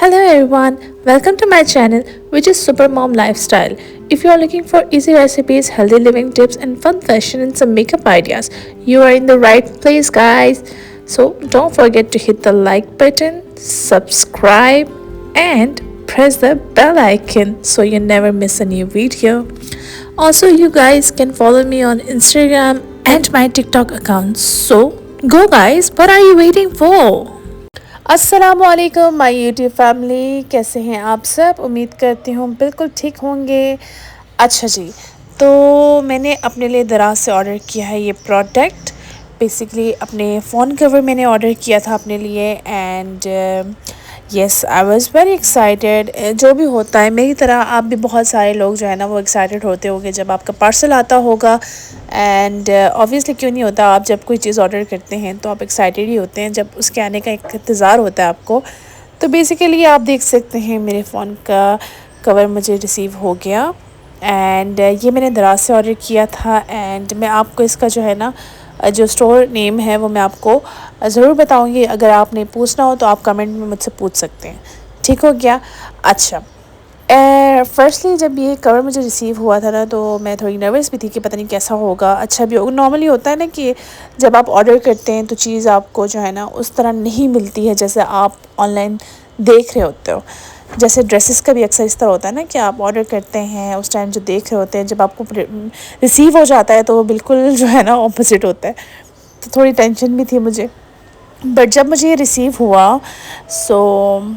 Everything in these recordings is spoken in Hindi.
Hello everyone, welcome to my channel which is Super Mom Lifestyle. If you are looking for easy recipes, healthy living tips and fun fashion and some makeup ideas, you are in the right place guys. So don't forget to hit the like button, subscribe and press the bell icon so you never miss a new video. Also you guys can follow me on Instagram and my TikTok account. So go guys, what are you waiting for? अस्सलामुअलैकुम माय यूट्यूब फैमिली, कैसे हैं आप सब। उम्मीद करती हूँ बिल्कुल ठीक होंगे। अच्छा जी, तो मैंने अपने लिए दराज से ऑर्डर किया है ये प्रोडक्ट। बेसिकली अपने फ़ोन कवर मैंने ऑर्डर किया था अपने लिए and yes I was very excited. जो भी होता है मेरी तरह आप भी बहुत सारे लोग जो है ना वो एक्साइटेड होते होंगे जब आपका पार्सल आता होगा। एंड ऑब्वियसली क्यों नहीं होता, आप जब कोई चीज़ ऑर्डर करते हैं तो आप एक्साइटेड ही होते हैं, जब उसके आने का एक इंतज़ार होता है आपको। तो बेसिकली आप देख सकते हैं मेरे फ़ोन का कवर मुझे रिसीव हो गया एंड ये मैंने दराज से ऑर्डर किया था। एंड मैं आपको इसका जो है ना जो स्टोर नेम है वो मैं आपको ज़रूर बताऊंगी। अगर आपने पूछना हो तो आप कमेंट में मुझसे पूछ सकते हैं, ठीक हो गया। अच्छा, फर्स्टली जब ये कवर मुझे रिसीव हुआ था ना तो मैं थोड़ी नर्वस भी थी कि पता नहीं कैसा होगा, अच्छा भी होगा। नॉर्मली होता है ना कि जब आप ऑर्डर करते हैं तो चीज़ आपको जो है ना उस तरह नहीं मिलती है जैसे आप ऑनलाइन देख रहे होते हो। जैसे ड्रेसेस का भी अक्सर इस तरह होता है ना कि आप ऑर्डर करते हैं उस टाइम जो देख रहे होते हैं, जब आपको रिसीव हो जाता है तो वो बिल्कुल जो है ना ऑपोजिट होता है। तो थोड़ी टेंशन भी थी मुझे, बट जब मुझे ये रिसीव हुआ सो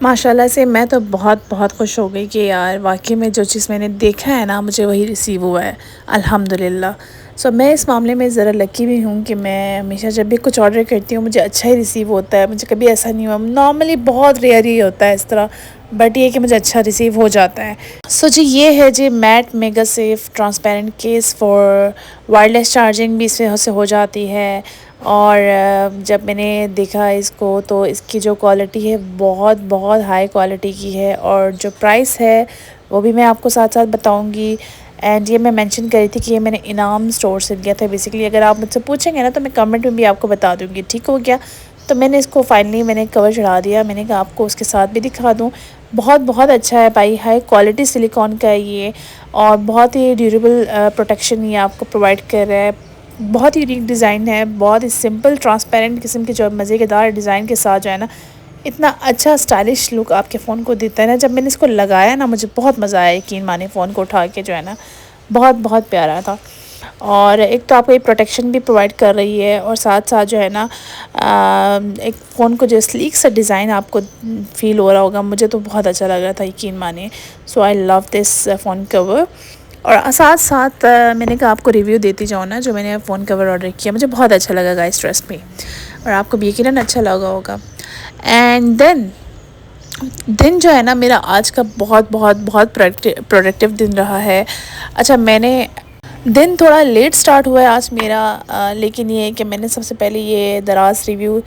माशाल्लाह से मैं तो बहुत बहुत खुश हो गई कि यार वाकई में जो चीज़ मैंने देखा है ना मुझे वही रिसीव हुआ है, अल्हम्दुलिल्लाह। सो मैं इस मामले में ज़रा लकी भी हूँ कि मैं हमेशा जब भी कुछ ऑर्डर करती हूँ मुझे अच्छा ही रिसीव होता है। मुझे कभी ऐसा नहीं हुआ, नॉर्मली बहुत रेयर ही होता है इस तरह, बट ये कि मुझे अच्छा रिसीव हो जाता है। सो जी ये है जी matte MagSafe transparent case for wireless charging भी इसमें से हो जाती है। और जब मैंने देखा इसको तो इसकी जो क्वालिटी है बहुत बहुत हाई क्वालिटी की है और जो प्राइस है वो भी मैं आपको साथ साथ बताऊंगी। एंड ये मैं मेंशन कर रही थी कि ये मैंने इनाम स्टोर से लिया था। बेसिकली अगर आप मुझसे पूछेंगे ना तो मैं कमेंट में भी आपको बता दूंगी, ठीक हो गया। तो मैंने इसको फाइनली मैंने कवर चढ़ा दिया, मैंने कहा आपको उसके साथ भी दिखा दूँ। बहुत बहुत अच्छा है भाई, हाई क्वालिटी सिलिकॉन का है ये और बहुत ही ड्यूरेबल प्रोटेक्शन ये आपको प्रोवाइड कर रहा है। बहुत यूनिक डिज़ाइन है, बहुत ही सिंपल ट्रांसपेरेंट किस्म के जो मज़ेदार डिज़ाइन के साथ जो है ना इतना अच्छा स्टाइलिश लुक आपके फ़ोन को देता है ना। जब मैंने इसको लगाया ना मुझे बहुत मज़ा आया, यकीन माने फ़ोन को उठा के जो है ना बहुत बहुत प्यारा था। और एक तो आपको ये प्रोटेक्शन भी प्रोवाइड कर रही है और साथ साथ जो है ना एक फ़ोन को जो स्लीक सा डिज़ाइन आपको फ़ील हो रहा होगा, मुझे तो बहुत अच्छा लग रहा था, यकीन माने। So I love this phone cover. और साथ साथ मैंने कहा आपको रिव्यू देती जाऊँ ना जो मैंने फ़ोन कवर ऑर्डर किया, मुझे बहुत अच्छा लगा गाइस, ट्रस्ट मी, और आपको भी यकीनन अच्छा लगा होगा। एंड दिन जो है ना मेरा आज का बहुत बहुत बहुत प्रोडक्टिव दिन रहा है। अच्छा, मैंने दिन थोड़ा लेट स्टार्ट हुआ है आज मेरा, लेकिन ये है कि मैंने सबसे पहले ये दराज रिव्यू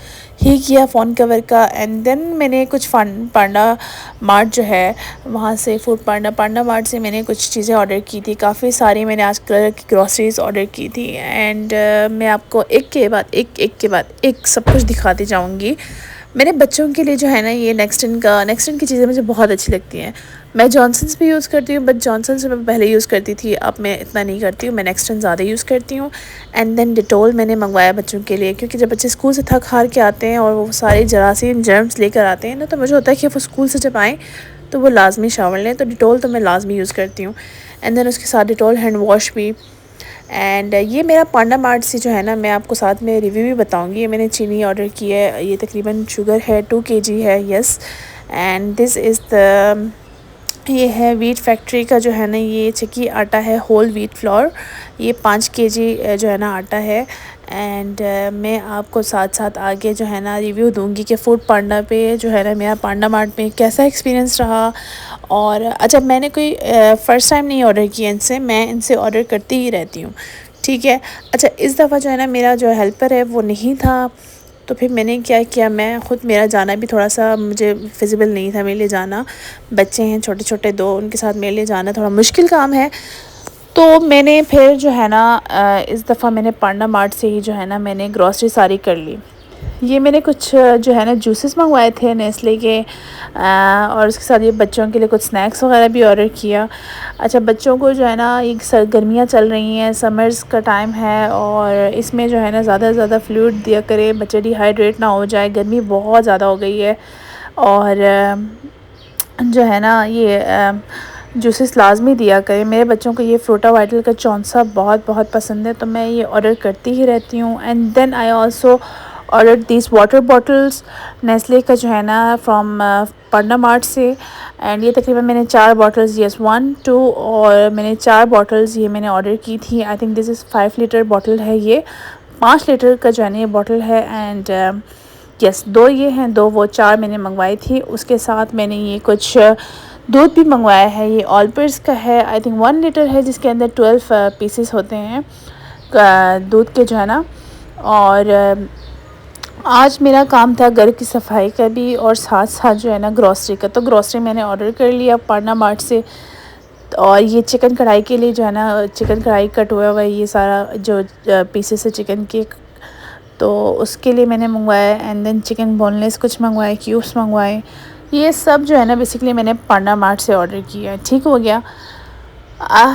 ही किया फ़ोन कवर का। एंड देन मैंने कुछ पांडा मार्ट जो है वहाँ से फूड पांडा मार्ट से मैंने कुछ चीज़ें ऑर्डर की थी, काफ़ी सारी मैंने आज कलर की ग्रॉसरीज ऑर्डर की थी। एंड मैं आपको एक के बाद एक सब कुछ दिखाती जाऊँगी। मेरे बच्चों के लिए जो है ना ये नेक्सटन की चीज़ें मुझे बहुत अच्छी लगती हैं। मैं जॉनसन्स भी यूज़ करती हूँ, बट जॉनसन्स मैं पहले यूज़ करती थी, अब मैं इतना नहीं करती हूँ, मैं नेक्सटन ज़्यादा यूज़ करती हूँ। एंड देन डिटोल मैंने मंगवाया बच्चों के लिए, क्योंकि जब बच्चे स्कूल से थक हार के आते हैं और वो सारे जरासीम जर्म्स लेकर आते हैं ना, तो मुझे होता है कि वो स्कूल से जब आएँ तो वो लाजमी शावर लें, तो डिटोल तो मैं लाजमी यूज़ करती हूँ। एंड देन उसके साथ डिटोल हैंड वॉश भी। एंड ये मेरा पांडा मार्ट से जो है ना मैं आपको साथ में रिव्यू भी बताऊंगी। ये मैंने चीनी ऑर्डर की है, ये तकरीबन शुगर है 2 kg है, yes. And this is the ये है वीट फैक्ट्री का जो है ना ये चिक्की आटा है, होल वीट फ्लोर, ये 5 kg जो है ना आटा है। एंड मैं आपको साथ साथ आगे जो है ना रिव्यू दूंगी कि फूड पांडा पे जो है ना मेरा पांडा मार्ट में कैसा एक्सपीरियंस रहा। और अच्छा, मैंने कोई फ़र्स्ट टाइम नहीं ऑर्डर किया इनसे, मैं इनसे ऑर्डर करती ही रहती हूँ, ठीक है। अच्छा, इस दफ़ा जो है ना मेरा जो हेल्पर है वो नहीं था, तो फिर मैंने क्या किया, मैं ख़ुद, मेरा जाना भी थोड़ा सा मुझे फिजिबल नहीं था मेरे लिए जाना, बच्चे हैं छोटे छोटे 2, उनके साथ मेरे लिए जाना थोड़ा मुश्किल काम है। तो मैंने फिर जो है ना इस दफ़ा मैंने पांडा मार्ट से ही जो है ना मैंने ग्रॉसरी सारी कर ली। ये मैंने कुछ जो है ना जूसेस मंगवाए थे नेस्ले के, और उसके साथ ये बच्चों के लिए कुछ स्नैक्स वगैरह भी ऑर्डर किया। अच्छा, बच्चों को जो है ना ये गर्मियाँ चल रही हैं, समर्स का टाइम है, और इसमें जो है ना ज़्यादा से ज़्यादा फ्लूइड दिया करें, बच्चे डिहाइड्रेट ना हो जाए, गर्मी बहुत ज़्यादा हो गई है। और जो है ना ये जूसेस लाजमी दिया करें। मेरे बच्चों को ये फ्रूटा वाइटल का चौंसा बहुत बहुत पसंद है, तो मैं ये ऑर्डर करती ही रहती हूँ। And then I also order this water bottles Nestle का जो है ना फ्रॉम पांडा मार्ट से। एंड ये तकरीबन मैंने 4 बॉटल्स, यस 1 2 और मैंने 4 बॉटल्स ये मैंने ऑर्डर की थी। I think this is 5 litre bottle है, ये 5 लीटर का जो है ना ये बॉटल है। एंड यस 2 ये हैं, 2 वो 4 मैंने मंगवाई थी। उसके साथ मैंने ये कुछ दूध भी मंगवाया है, ये ऑलपर्स का है, आई थिंक 1 लीटर है, जिसके अंदर 12 पीसेस होते हैं दूध के जो है ना। और आज मेरा काम था घर की सफाई का भी, और साथ साथ जो है ना ग्रॉसरी का। तो ग्रॉसरी मैंने ऑर्डर कर लिया पांडा मार्ट से। और ये चिकन कढ़ाई के लिए जो है ना चिकन कढ़ाई कट हुआ है, ये सारा जो पीसेस है चिकन के, तो उसके लिए मैंने मंगवाया। एंड देन चिकन बोनलेस कुछ मंगवाए, क्यूब्स मंगवाए। ये सब जो है ना बेसिकली मैंने पांडा मार्ट से ऑर्डर किया। ठीक हो गया।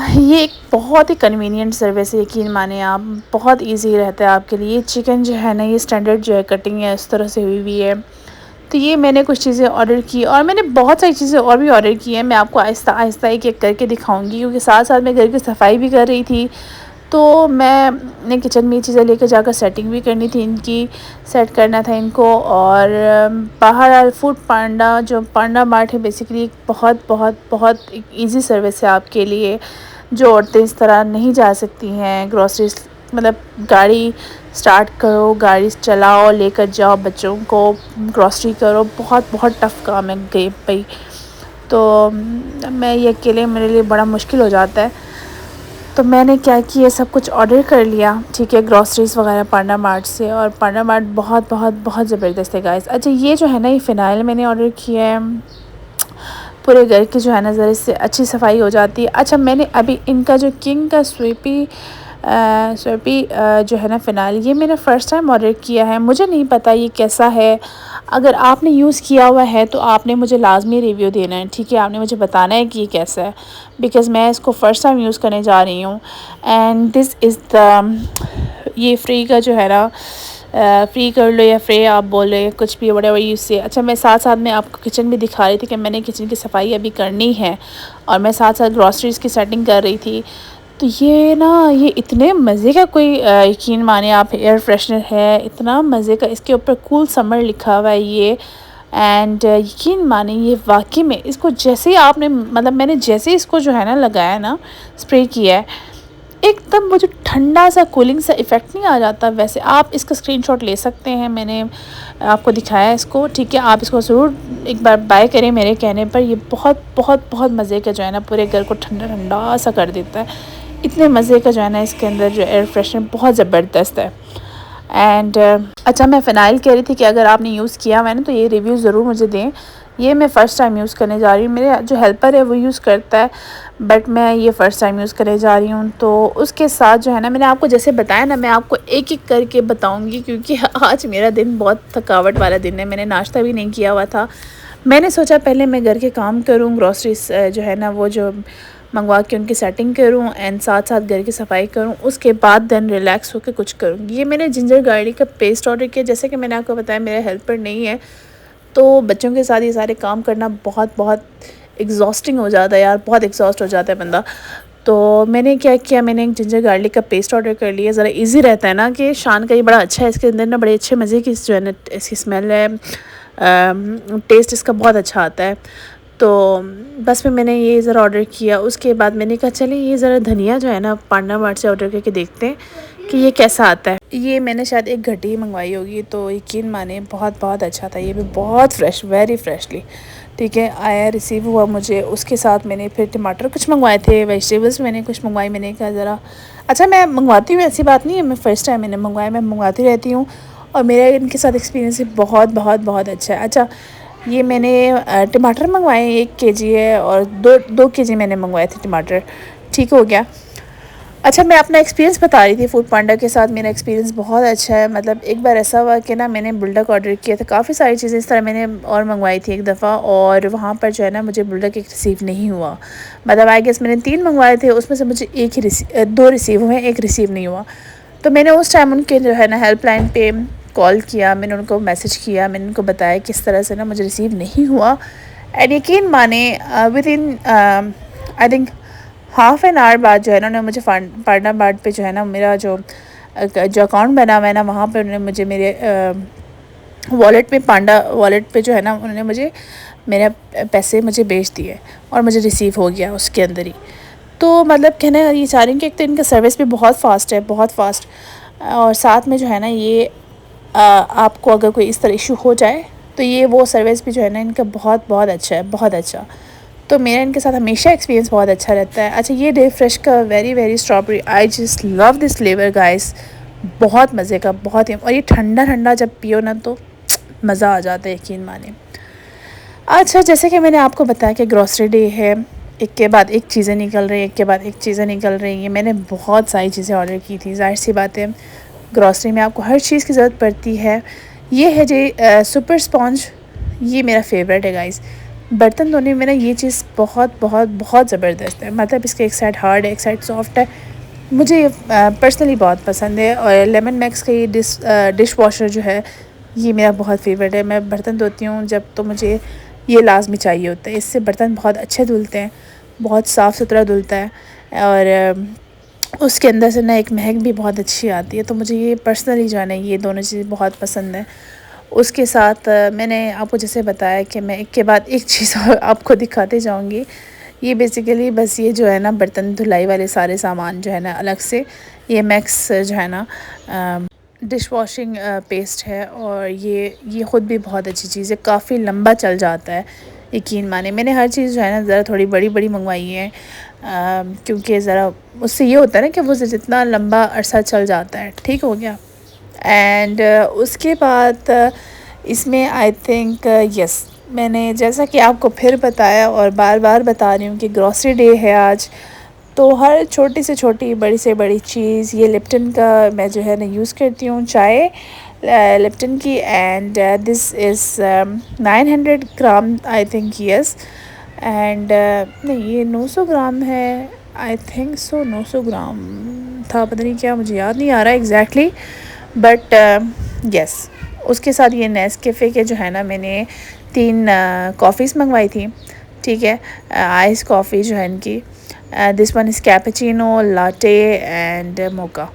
ये एक बहुत ही कन्वीनियंट सर्विस है, यकीन माने आप, बहुत इजी रहता है आपके लिए। चिकन जो है ना ये स्टैंडर्ड जो है कटिंग है इस तरह से हुई हुई है। तो ये मैंने कुछ चीज़ें ऑर्डर की, और मैंने बहुत सारी चीज़ें और भी ऑर्डर की हैं। मैं आपको आहिस्ता आहिस्ता एक एक करके दिखाऊंगी, क्योंकि साथ साथ मैं घर की सफाई भी कर रही थी। तो मैं किचन में ये चीज़ें लेकर जाकर सेटिंग भी करनी थी, इनकी सेट करना था इनको। और बाहर फूड पांडा जो पांडा मार्ट है बेसिकली एक बहुत बहुत बहुत एक ईज़ी सर्विस है आपके लिए, जो औरतें इस तरह नहीं जा सकती हैं ग्रॉसरीज, मतलब गाड़ी स्टार्ट करो, गाड़ी चलाओ, लेकर जाओ बच्चों को, ग्रॉसरी करो, बहुत बहुत टफ़ काम है गई भाई। तो मैं ये अकेले मेरे लिए बड़ा मुश्किल हो जाता है। तो मैंने क्या किया, सब कुछ ऑर्डर कर लिया, ठीक है, ग्रॉसरीज़ वगैरह पांडा मार्ट से। और पांडा मार्ट बहुत बहुत बहुत ज़बरदस्त है गाइस। अच्छा, ये जो है ना ये फ़िनाइल मैंने ऑर्डर किया है, पूरे घर की जो है ना ज़रा इससे अच्छी सफाई हो जाती है। अच्छा, मैंने अभी इनका जो किंग का स्वीपी जो है ना फ़िनाइल, ये मैंने फ़र्स्ट टाइम ऑर्डर किया है, मुझे नहीं पता ये कैसा है। अगर आपने यूज़ किया हुआ है तो आपने मुझे लाजमी रिव्यू देना है, ठीक है, आपने मुझे बताना है कि ये कैसा है, बिकॉज़ मैं इसको फ़र्स्ट टाइम यूज़ करने जा रही हूँ। एंड दिस इज़ द ये फ्री का जो है ना फ्री कर लो या फ्री आप बोले कुछ भी, बड़े यूज़ से। अच्छा, मैं साथ साथ में आपको किचन भी दिखा रही थी कि मैंने किचन की सफाई अभी करनी है, और मैं साथ साथ ग्रॉसरीज़ की सेटिंग कर रही थी। तो ये ना ये इतने मज़े का, कोई यकीन माने आप, एयर फ्रेशनर है, इतना मज़े का, इसके ऊपर कूल समर लिखा हुआ है ये। एंड यकीन माने ये वाकई में, इसको जैसे ही आपने, मतलब मैंने जैसे इसको जो है ना लगाया ना, स्प्रे किया है, एकदम वो जो ठंडा सा कूलिंग सा इफ़ेक्ट नहीं आ जाता, वैसे आप इसका स्क्रीनशॉट ले सकते हैं, मैंने आपको दिखाया है इसको, ठीक है। आप इसको ज़रूर एक बार बाय करें मेरे कहने पर। ये बहुत बहुत बहुत मज़े का जो है ना पूरे घर को ठंडा ठंडा सा कर देता है। इतने मज़े का जो है ना इसके अंदर जो एयर फ्रेशनर बहुत ज़बरदस्त है। एंड अच्छा, मैं फ़िनाइल कह रही थी कि अगर आपने यूज़ किया हुआ है ना तो ये रिव्यू ज़रूर मुझे दें। ये मैं फ़र्स्ट टाइम यूज़ करने जा रही हूँ, मेरे जो हेल्पर है वो यूज़ करता है, बट मैं ये फ़र्स्ट टाइम यूज़ करने जा रही हूँ। तो उसके साथ जो है ना मैंने आपको जैसे बताया ना, मैं आपको एक एक करके बताऊँगी, क्योंकि आज मेरा दिन बहुत थकावट वाला दिन है। मैंने नाश्ता भी नहीं किया हुआ था। मैंने सोचा पहले मैं घर के काम करूँ, ग्रॉसरीज जो है ना वो जो मंगवा के उनकी सेटिंग करूं, एंड साथ साथ घर की सफाई करूं, उसके बाद देन रिलैक्स होकर कुछ करूंगी। ये मैंने जिंजर गार्लिक का पेस्ट ऑर्डर किया। जैसे कि मैंने आपको बताया मेरा हेल्पर नहीं है, तो बच्चों के साथ ये सारे काम करना बहुत बहुत एग्जॉस्टिंग हो जाता है यार, बहुत एग्जॉस्ट हो जाता है बंदा। तो मैंने क्या किया, मैंने एक जिंजर गार्लिक का पेस्ट ऑर्डर कर लिया। ज़रा इजी रहता है ना, कि शान का ये बड़ा अच्छा है, इसके अंदर ना बड़े अच्छे मज़े की जो है ना इसकी स्मेल है, टेस्ट इसका बहुत अच्छा आता है। तो बस फिर मैंने ये ज़रा ऑर्डर किया। उसके बाद मैंने कहा चलें ये ज़रा धनिया जो है ना पांडा मार्ट से ऑर्डर करके देखते हैं कि ये कैसा आता है। ये मैंने शायद एक घटी मंगवाई होगी, तो यकीन माने बहुत बहुत अच्छा था। ये भी बहुत फ्रेश, वेरी फ्रेशली, ठीक है, आया, रिसीव हुआ मुझे। उसके साथ मैंने फिर टमाटर कुछ मंगवाए थे, वेजिटेबल्स मैंने कुछ मंगवाई। मैंने कहा ज़रा अच्छा, मैं मंगवाती हूँ, ऐसी बात नहीं है, मैं फ़र्स्ट टाइम मैंने मंगवाया, मैं मंगवाती रहती हूँ, और मेरा इनके साथ एक्सपीरियंस बहुत बहुत बहुत अच्छा है। अच्छा, ये मैंने टमाटर मंगवाए 1 केजी है, और दो 2 केजी मैंने मंगवाए थे टमाटर, ठीक हो गया। अच्छा, मैं अपना एक्सपीरियंस बता रही थी फूड पांडा के साथ। मेरा एक्सपीरियंस बहुत अच्छा है। मतलब एक बार ऐसा हुआ कि ना मैंने बुलडक ऑर्डर किया था, काफ़ी सारी चीज़ें इस तरह मैंने और मंगवाई थी एक दफ़ा, और वहाँ पर जो है ना मुझे बुलडक एक रिसीव नहीं हुआ। मतलब आई गेस मैंने 3 मंगवाए थे, उसमें से मुझे 2 रिसीव हुए, 1 रिसीव नहीं हुआ। तो मैंने उस टाइम उनके जो है ना हेल्पलाइन पे कॉल किया, मैंने उनको मैसेज किया, मैंने उनको बताया किस तरह से ना मुझे रिसीव नहीं हुआ। एंड यकीन माने with in I think half an hour बाद जो है ना उन्होंने मुझे पांडा मार्ट पे जो है ना मेरा जो अकाउंट बना हुआ है ना, वहाँ पे उन्होंने मुझे मेरे वॉलेट में, पांडा वॉलेट पे जो है ना उन्होंने मुझे मेरे पैसे मुझे भेज दिए और मुझे रिसीव हो गया उसके अंदर ही। तो मतलब कहना ये चाह रही हूँ कि एक तो इनका सर्विस भी बहुत फ़ास्ट है, बहुत फ़ास्ट। और साथ में जो है ना ये आपको अगर कोई इस तरह इशू हो जाए तो ये वो सर्विस भी जो है ना इनका बहुत बहुत अच्छा है, बहुत अच्छा। तो मेरा इनके साथ हमेशा एक्सपीरियंस बहुत अच्छा रहता है। अच्छा, ये डे फ्रेश का very very strawberry, I just love this flavour guys. बहुत मज़े का, बहुत ही। और ये ठंडा ठंडा जब पियो ना तो मज़ा आ जाता है, यकीन माने। अच्छा, जैसे कि मैंने आपको बताया कि ग्रॉसरी डे है, एक के बाद एक चीज़ें निकल रही हैं, एक के बाद एक चीज़ें निकल रही हैं। मैंने बहुत सारी चीज़ें ऑर्डर की थी। ज़ाहिर सी बात है ग्रॉसरी में आपको हर चीज़ की ज़रूरत पड़ती है। ये है जी सुपर स्पॉन्ज। ये मेरा फेवरेट है गाइस। बर्तन धोने में ना ये चीज़ बहुत बहुत बहुत ज़बरदस्त है। मतलब इसका एक साइड हार्ड है, एक साइड सॉफ्ट है। मुझे ये पर्सनली बहुत पसंद है। और लेमन मैक्स का ये डिश वॉशर जो है ये मेरा बहुत फेवरेट है। मैं बर्तन धोती हूँ जब तो मुझे ये लाजमी चाहिए होता है। इससे बर्तन बहुत अच्छे धुलते हैं, बहुत साफ़ सुथरा धुलता है, और उसके अंदर से ना एक महक भी बहुत अच्छी आती है। तो मुझे ये पर्सनली जो है ना ये दोनों चीज़ें बहुत पसंद हैं। उसके साथ मैंने आपको जैसे बताया कि मैं एक के बाद एक चीज़ और आपको दिखाते जाऊंगी। ये बेसिकली बस ये जो है ना बर्तन धुलाई वाले सारे सामान जो है ना अलग से, ये मैक्स जो है ना डिश वॉशिंग पेस्ट है। और ये ख़ुद भी बहुत अच्छी चीज़ है, काफ़ी लंबा चल जाता है, यकीन माने। मैंने हर चीज़ जो है ना ज़रा थोड़ी बड़ी बड़ी मंगवाई है, क्योंकि ज़रा उससे ये होता है ना कि वो जितना लंबा अरसा चल जाता है। ठीक हो गया। एंड उसके बाद इसमें आई थिंक यस, मैंने जैसा कि आपको फिर बताया और बार बार बता रही हूँ कि ग्रॉसरी डे है आज। तो हर छोटी से छोटी, बड़ी से बड़ी चीज़, ये लिप्टन का मैं जो है ना यूज़ करती हूँ चाय, लिप्टन की। And this is 900 gram I think, yes. And नहीं, ये 900 ग्राम है, आई थिंक सो 900 ग्राम था, पता नहीं क्या, मुझे याद नहीं आ रहा एग्जैक्टली, बट यस। उसके साथ ये नेस्कैफ़े के जो है ना मैंने 3 कॉफ़ीज़ मंगवाई थी। ठीक है, आइस कॉफ़ी जो है इनकी, this one is cappuccino, latte and mocha.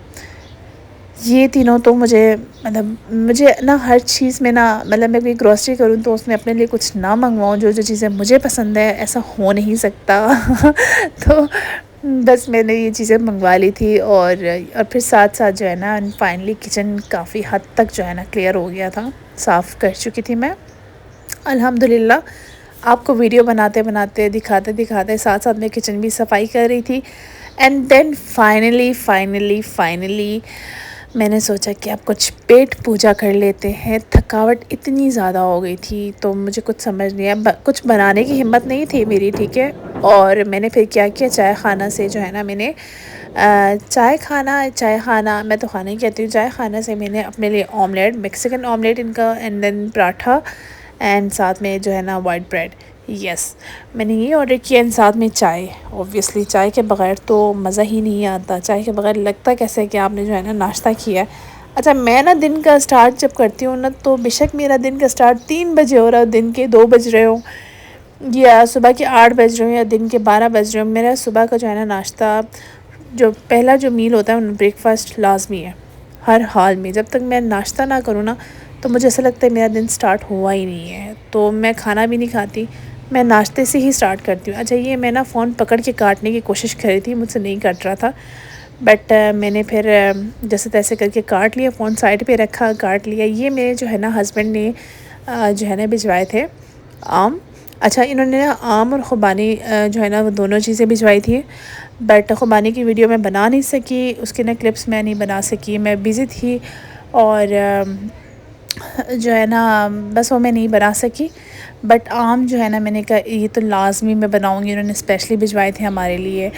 ये तीनों तो मुझे ना हर चीज़ में ना, मतलब मैं कोई ग्रॉसरी करूँ तो उसमें अपने लिए कुछ ना मंगवाऊँ, जो जो चीज़ें मुझे पसंद है, ऐसा हो नहीं सकता। तो बस मैंने ये चीज़ें मंगवा ली थी। और फिर साथ साथ जो है ना फाइनली किचन काफ़ी हद तक जो है ना क्लियर हो गया था, साफ़ कर चुकी थी मैं अल्हम्दुलिल्लाह। आपको वीडियो बनाते बनाते, दिखाते दिखाते साथ साथ मैं किचन भी सफाई कर रही थी। एंड देन फाइनली मैंने सोचा कि अब कुछ पेट पूजा कर लेते हैं। थकावट इतनी ज़्यादा हो गई थी तो मुझे कुछ समझ नहीं आया, कुछ बनाने की हिम्मत नहीं थी मेरी। ठीक है, और मैंने फिर क्या किया, चाय खाना से जो है ना मैंने चाय खाना मैं तो खाना ही कहती हूँ, चाय खाना से मैंने अपने लिए ऑमलेट, मेक्सिकन ऑमलेट इनका, एंड देन पराठा, एंड साथ में जो है ना वाइट ब्रेड, यस, मैंने ये ऑर्डर किया। एंड साथ में चाय। ऑब्वियसली चाय के बग़ैर तो मज़ा ही नहीं आता। चाय के बग़ैर लगता कैसे है कि आपने जो है ना नाश्ता किया है। अच्छा, मैं ना दिन का स्टार्ट जब करती हूँ ना, तो बेशक मेरा दिन का स्टार्ट 3 बजे हो रहा हो, दिन के 2 बज रहे हो, या सुबह के 8 बज रहे हो, या दिन के 12 बज रहे हो, मेरा सुबह का जो है ना नाश्ता, जो पहला जो मील होता है, ब्रेकफास्ट लाजमी है हर हाल में। जब तक मैं नाश्ता ना करूँ ना तो मुझे ऐसा लगता है मेरा दिन स्टार्ट हुआ ही नहीं है। तो मैं खाना भी नहीं खाती, मैं नाश्ते से ही स्टार्ट करती हूँ। अच्छा, ये मैं ना फ़ोन पकड़ के काटने की कोशिश कर रही थी, मुझसे नहीं कट रहा था, बट मैंने फिर जैसे तैसे करके काट लिया, फ़ोन साइड पे रखा, काट लिया। ये मेरे जो है ना हस्बैंड ने जो है ना भिजवाए थे आम। अच्छा, इन्होंने ना आम और ख़ुबानी जो है ना वो दोनों चीज़ें भिजवाई थी, बट ख़ुबानी की वीडियो मैं बना नहीं सकी, उसके ना क्लिप्स मैं नहीं बना सकी, मैं बिज़ी थी। और जो है ना बस वो मैं नहीं बना सकी। बट आम जो है ना मैंने कहा ये तो लाजमी मैं बनाऊँगी, उन्होंने स्पेशली भिजवाए थे हमारे लिए।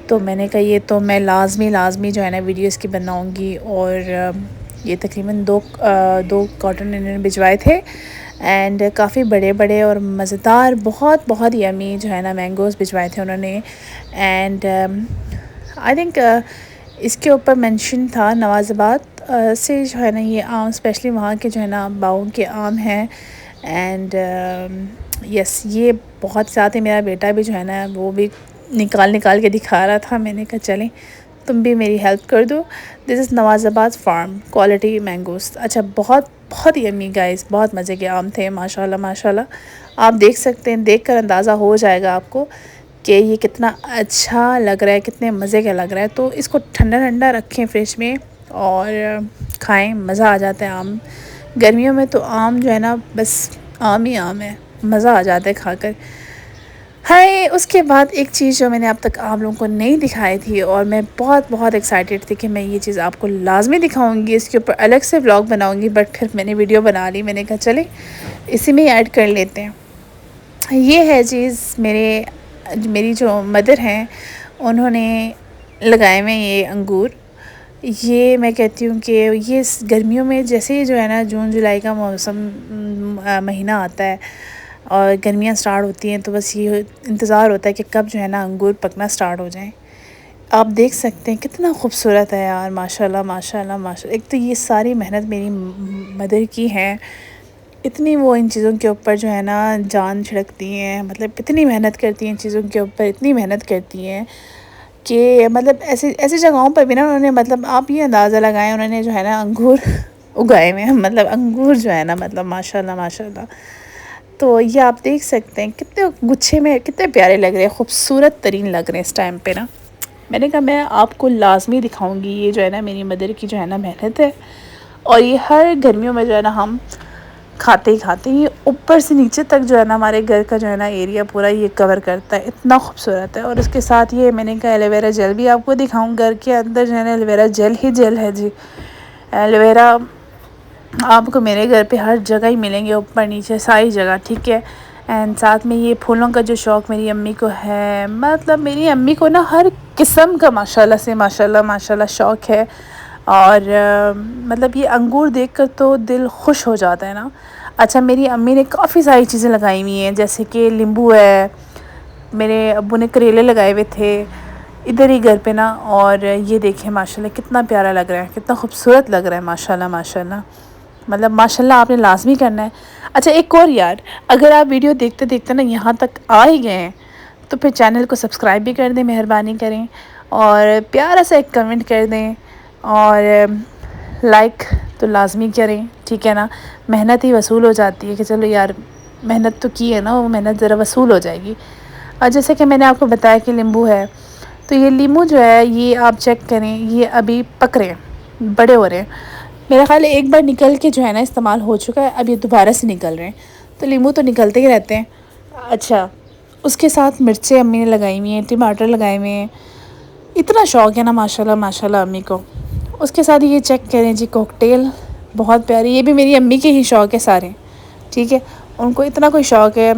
तो मैंने कहा ये तो मैं लाजमी जो है ना वीडियो इसकी बनाऊँगी। और ये तकरीबन दो कॉटन इन्होंने भिजवाए थे एंड काफ़ी बड़े बड़े और मज़ेदार बहुत बहुत यमी जो है ना मैंगोज़ भिजवाए थे उन्होंने। एंड आई थिंक इसके ऊपर मेंशन था नवाज़ाबाद से जो है ना ये आम स्पेशली वहाँ के जो है ना बागों के आम हैं। एंड यस ये बहुत ज़्यादा। मेरा बेटा भी जो है ना वो भी निकाल के दिखा रहा था। मैंने कहा चलें तुम भी मेरी हेल्प कर दो। This is Nawazabad farm quality mangoes. अच्छा बहुत बहुत यम्मी गाइस, बहुत मज़े के आम थे माशाल्लाह माशाल्लाह। आप देख सकते हैं, देख कर अंदाज़ा हो जाएगा आपको कि ये कितना अच्छा लग रहा है, कितने मज़े का लग रहा है। तो इसको ठंडा ठंडा रखें फ्रिज में और खाएं, मज़ा आ जाता है। आम गर्मियों में तो आम जो है ना बस आम ही आम है, मज़ा आ जाता है खाकर। हाय उसके बाद एक चीज़ जो मैंने अब तक आप लोगों को नहीं दिखाई थी और मैं बहुत बहुत एक्साइटेड थी कि मैं ये चीज़ आपको लाजमी दिखाऊंगी, इसके ऊपर अलग से व्लॉग बनाऊंगी, बट फिर मैंने वीडियो बना ली। मैंने कहा चले इसी में ही ऐड कर लेते हैं। ये है चीज़ मेरी जो मदर हैं उन्होंने लगाए हुए ये अंगूर। ये मैं कहती हूँ कि ये गर्मियों में जैसे ही जो है ना जून जुलाई का मौसम महीना आता है और गर्मियाँ स्टार्ट होती हैं तो बस ये इंतज़ार होता है कि कब जो है ना अंगूर पकना स्टार्ट हो जाएं। आप देख सकते हैं कितना खूबसूरत है यार, माशाल्लाह माशाल्लाह माशाल्लाह। एक तो ये सारी मेहनत मेरी मदर की है, इतनी वो इन चीज़ों के ऊपर जो है ना जान छिड़कती हैं, मतलब इतनी मेहनत करती हैं इन चीज़ों के ऊपर, इतनी मेहनत करती हैं कि मतलब ऐसी ऐसी जगहों पर भी ना उन्होंने, मतलब आप ये अंदाज़ा लगाएं, उन्होंने जो है ना अंगूर उगाए हुए हैं। मतलब अंगूर जो है ना मतलब माशाल्लाह माशाल्लाह। तो ये आप देख सकते हैं कितने गुच्छे में कितने प्यारे लग रहे हैं, खूबसूरत तरीन लग रहे हैं इस टाइम पे ना। मैंने कहा मैं आपको लाजमी दिखाऊंगी। ये जो है ना मेरी मदर की जो है ना मेहनत है और ये हर गर्मियों में जो है ना हम खाते ही खाते हैं। ये ऊपर से नीचे तक जो है ना हमारे घर का जो है ना एरिया पूरा ये कवर करता है, इतना खूबसूरत है। और इसके साथ ये मैंने कहा एलोवेरा जेल भी आपको दिखाऊँ। घर के अंदर जो है ना एलोवेरा जेल ही जेल है जी। एलोवेरा आपको मेरे घर पे हर जगह ही मिलेंगे, ऊपर नीचे सारी जगह, ठीक है। एंड साथ में ये फूलों का जो शौक़ मेरी अम्मी को है, मतलब मेरी अम्मी को ना हर किस्म का माशाल्लाह से माशाल्लाह माशाल्लाह शौक़ है। और मतलब ये अंगूर देखकर तो दिल खुश हो जाता है ना। अच्छा मेरी अम्मी ने काफ़ी सारी चीज़ें लगाई हुई हैं, जैसे कि नींबू है, मेरे अब्बू ने करेले लगाए हुए थे इधर ही घर पे ना। और ये देखें माशाल्लाह कितना प्यारा लग रहा है, कितना खूबसूरत लग रहा है माशाल्लाह माशाल्लाह। मतलब माशाल्लाह आपने लाजमी करना है। अच्छा एक और यार, अगर आप वीडियो देखते देखते ना यहाँ तक आ ही गए हैं तो फिर चैनल को सब्सक्राइब भी कर दें, मेहरबानी करें, और प्यारा सा एक कमेंट कर दें और लाइक तो लाजमी करें, ठीक है ना। मेहनत ही वसूल हो जाती है कि चलो यार मेहनत तो की है ना, वो मेहनत ज़रा वसूल हो जाएगी। और जैसे कि मैंने आपको बताया कि नींबू है, तो ये नींबू जो है ये आप चेक करें, ये अभी पक रहे हैं, बड़े हो रहे हैं। मेरा ख़्याल है एक बार निकल के जो है ना इस्तेमाल हो चुका है, अब ये दोबारा से निकल रहे हैं। तो नींबू तो निकलते ही रहते हैं। अच्छा उसके साथ मिर्चें अम्मी ने लगाई हुई हैं, टमाटर लगाए हुए हैं, इतना शौक़ है ना माशाल्लाह माशाल्लाह अम्मी को। उसके साथ ये चेक करें जी कॉकटेल, बहुत प्यारी। ये भी मेरी अम्मी के ही शौक़ है सारे, ठीक है। उनको इतना कोई शौक़ है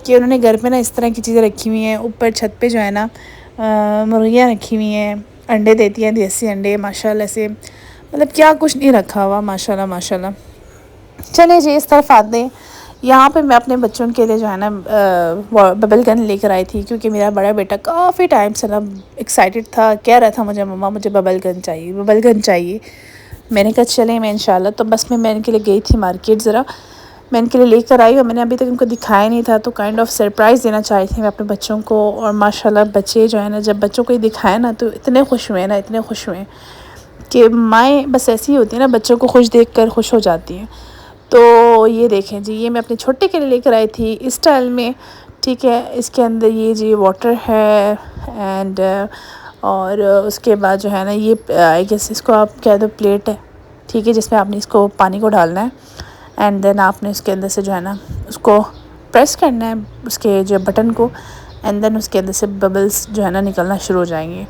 कि उन्होंने घर पे ना इस तरह की चीज़ें रखी हुई हैं। ऊपर छत पे जो है ना मुर्गियाँ रखी हुई हैं, अंडे देती हैं, देसी अंडे माशाल्लाह से। मतलब क्या कुछ नहीं रखा हुआ माशाल्लाह माशाल्लाह। चले जी इस तरफ आते हैं। यहाँ पे मैं अपने बच्चों के लिए जो है ना बबल गन लेकर आई थी, क्योंकि मेरा बड़ा बेटा काफ़ी टाइम से ना एक्साइटेड था, कह रहा था मुझे मम्मा मुझे बबल गन चाहिए, बबल गन चाहिए। मैंने कहा चले मैं इंशाल्लाह। तो बस मैं इनके लिए गई थी मार्केट, ज़रा मैं इनके लिए लेकर आई और मैंने अभी तक इनको दिखाया नहीं था, तो काइंड ऑफ सरप्राइज़ देना चाहती थी मैं अपने बच्चों को। और माशाल्लाह बच्चे जो है ना जब बच्चों को ये दिखाए ना तो इतने खुश हुए ना, इतने खुश हुए कि माएँ बस ऐसी ही होती है ना, बच्चों को खुश देख कर खुश हो जाती हैं। तो ये देखें जी, ये मैं अपने छोटे के लिए लेकर आई थी इस स्टाइल में, ठीक है। इसके अंदर ये जी वाटर है एंड और उसके बाद जो है ना ये आई गेस इसको आप कह दो प्लेट है, ठीक है, जिसमें आपने इसको पानी को डालना है एंड देन आपने उसके अंदर से जो है ना उसको प्रेस करना है उसके जो बटन को, एंड देन उसके अंदर से बबल्स जो है ना निकलना शुरू हो जाएंगे।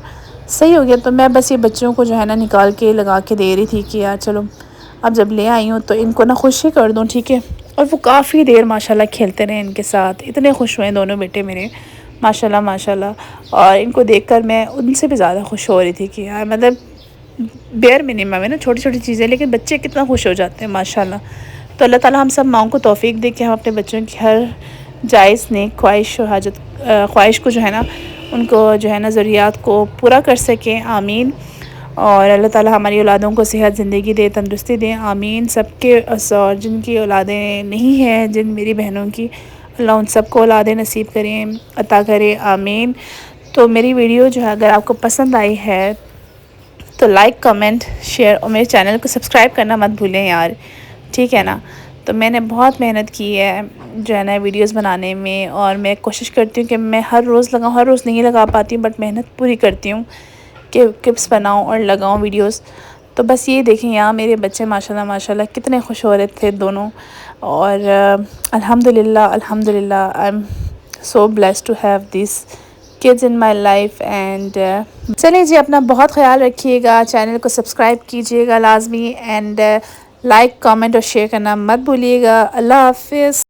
सही हो गया। तो मैं बस ये बच्चों को जो है ना निकाल के लगा के दे रही थी कि यार चलो अब जब ले आई हूँ तो इनको ना खुश ही कर दूँ, ठीक है। और वो काफ़ी देर माशाल्लाह खेलते रहे इनके साथ, इतने खुश हुए दोनों बेटे मेरे माशाल्लाह माशाल्लाह। और इनको देखकर मैं उनसे भी ज़्यादा खुश हो रही थी कि यार मतलब बेयर मिनिमम है ना, छोटी छोटी चीज़ें, लेकिन बच्चे कितना खुश हो जाते हैं माशाल्लाह। तो अल्लाह ताला हम सब माओं को तौफीक दे कि हम अपने बच्चों की हर जायज़ नेक ख्वाहिश और हाजत ख्वाहिश को जो है ना, उनको जो है ना ज़रूरियात को पूरा कर सकें, आमीन। और अल्लाह ताला हमारी औलादों को सेहत ज़िंदगी दे, तंदुरुस्ती दे, आमीन। सबके और जिनकी औलादें नहीं हैं, जिन मेरी बहनों की, अल्लाह उन सबको औलादें नसीब करें, अता करे, आमीन। तो मेरी वीडियो जो है अगर आपको पसंद आई है तो लाइक कमेंट शेयर और मेरे चैनल को सब्सक्राइब करना मत भूलें यार, ठीक है ना। तो मैंने बहुत मेहनत की है जो है ना वीडियोस बनाने में, और मैं कोशिश करती हूँ कि मैं हर रोज़ लगाऊँ, हर रोज़ नहीं लगा पाती हूँ बट मेहनत पूरी करती हूँ कि क्लिप्स बनाऊँ और लगाऊँ वीडियोस। तो बस ये देखें यहाँ मेरे बच्चे माशाल्लाह माशाल्लाह कितने खुश हो रहे थे दोनों। और अल्हम्दुलिल्लाह अल्हम्दुलिल्लाह, I am so blessed to have this kids in my life. And चलिए जी, अपना बहुत ख्याल रखिएगा, चैनल को सब्सक्राइब कीजिएगा लाजमी, एंड लाइक कमेंट और शेयर करना मत भूलिएगा। अल्लाह हाफिज़।